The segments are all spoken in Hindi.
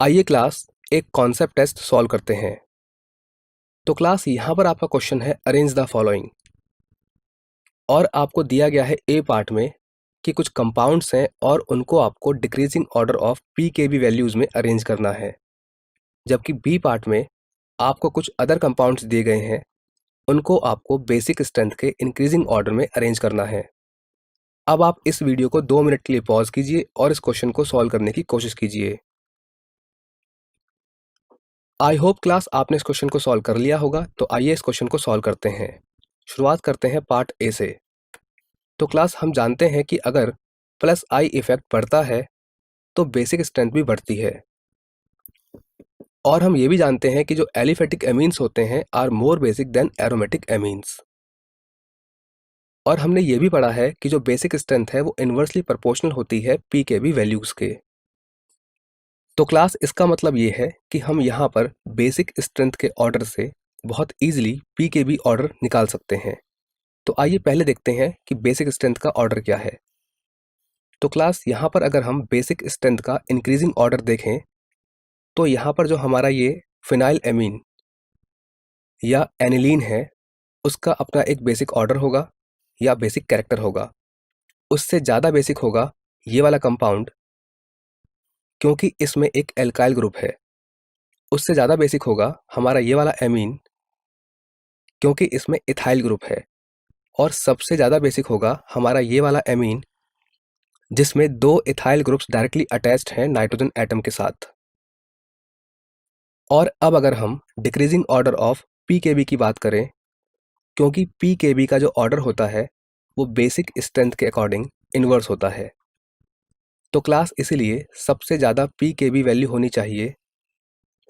आइए क्लास एक कॉन्सेप्ट टेस्ट सॉल्व करते हैं। तो क्लास यहाँ पर आपका क्वेश्चन है अरेंज द फॉलोइंग और आपको दिया गया है ए पार्ट में कि कुछ कंपाउंड्स हैं और उनको आपको decreasing order of pKb values में अरेंज करना है। जबकि बी पार्ट में आपको कुछ अदर कंपाउंड्स दिए गए हैं, उनको आपको बेसिक स्ट्रेंथ के इंक्रीजिंग ऑर्डर में अरेंज करना है। अब आप इस वीडियो को 2 मिनट के लिए पॉज कीजिए और इस क्वेश्चन को सॉल्व करने की कोशिश कीजिए। आई होप क्लास आपने इस क्वेश्चन को सॉल्व कर लिया होगा। तो आइए इस क्वेश्चन को सॉल्व करते हैं। शुरुआत करते हैं पार्ट ए से। तो क्लास हम जानते हैं कि अगर प्लस आई इफेक्ट बढ़ता है तो बेसिक स्ट्रेंथ भी बढ़ती है, और हम ये भी जानते हैं कि जो एलिफेटिक एमीन्स होते हैं are more basic than aromatic amines. और हमने ये भी पढ़ा है कि जो बेसिक स्ट्रेंथ है वो इन्वर्सली प्रोपोर्शनल होती है पीकेबी वैल्यूज के। तो क्लास इसका मतलब ये है कि हम यहाँ पर बेसिक स्ट्रेंथ के ऑर्डर से बहुत ईजिली पीकेबी ऑर्डर निकाल सकते हैं। तो आइए पहले देखते हैं कि बेसिक स्ट्रेंथ का ऑर्डर क्या है। तो क्लास यहाँ पर अगर हम बेसिक स्ट्रेंथ का इंक्रीजिंग ऑर्डर देखें तो यहाँ पर जो हमारा ये फिनाइल एमीन या एनिलीन है उसका अपना एक बेसिक ऑर्डर होगा या बेसिक कैरेक्टर होगा। उससे ज़्यादा बेसिक होगा ये वाला कंपाउंड, क्योंकि इसमें एक एल्काइल ग्रुप है। उससे ज़्यादा बेसिक होगा हमारा ये वाला एमीन, क्योंकि इसमें इथाइल ग्रुप है। और सबसे ज़्यादा बेसिक होगा हमारा ये वाला एमीन, जिसमें 2 इथाइल ग्रुप्स डायरेक्टली अटैच्ड हैं नाइट्रोजन एटम के साथ। और अब अगर हम डिक्रीजिंग ऑर्डर ऑफ पीकेबी की बात करें, क्योंकि पीकेबी का जो ऑर्डर होता है वो बेसिक स्ट्रेंथ के अकॉर्डिंग इन्वर्स होता है। तो क्लास इसीलिए सबसे ज़्यादा पीकेबी वैल्यू होनी चाहिए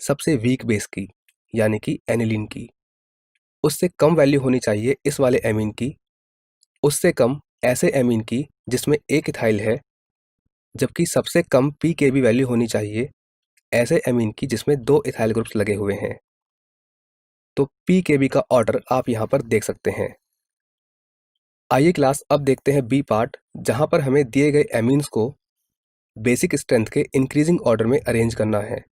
सबसे वीक बेस की, यानी कि एनिलीन की। उससे कम वैल्यू होनी चाहिए इस वाले एमीन की। उससे कम ऐसे एमीन की जिसमें एक इथाइल है। जबकि सबसे कम पीकेबी वैल्यू होनी चाहिए ऐसे एमीन की जिसमें 2 इथाइल ग्रुप्स लगे हुए हैं। तो पीकेबी का ऑर्डर आप यहाँ पर देख सकते हैं। आइए क्लास अब देखते हैं बी पार्ट, जहाँ पर हमें दिए गए एमीन्स को बेसिक स्ट्रेंथ के इंक्रीजिंग ऑर्डर में अरेंज करना है।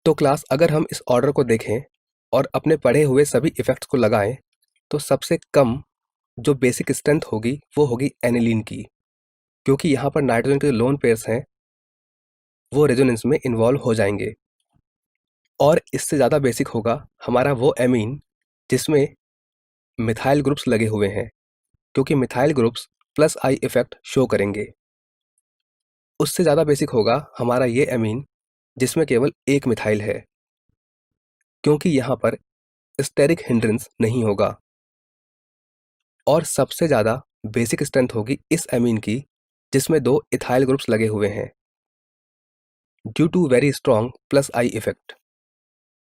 तो क्लास अगर हम इस ऑर्डर को देखें और अपने पढ़े हुए सभी इफेक्ट्स को लगाएं तो सबसे कम जो बेसिक स्ट्रेंथ होगी वो होगी एनिलीन की, क्योंकि यहाँ पर नाइट्रोजन के जो लोन पेयर्स हैं वो रेजोनेंस में इन्वॉल्व हो जाएंगे। और इससे ज़्यादा बेसिक होगा हमारा वो एमीन जिसमें मिथाइल ग्रुप्स लगे हुए हैं, क्योंकि methyl groups plus I effect show करेंगे। उससे ज़्यादा बेसिक होगा हमारा ये एमीन जिसमें केवल एक मिथाइल है, क्योंकि यहाँ पर स्टेरिक हिंड्रेंस नहीं होगा। और सबसे ज़्यादा बेसिक स्ट्रेंथ होगी इस एमीन की जिसमें 2 इथाइल ग्रुप्स लगे हुए हैं, due to very strong plus I effect.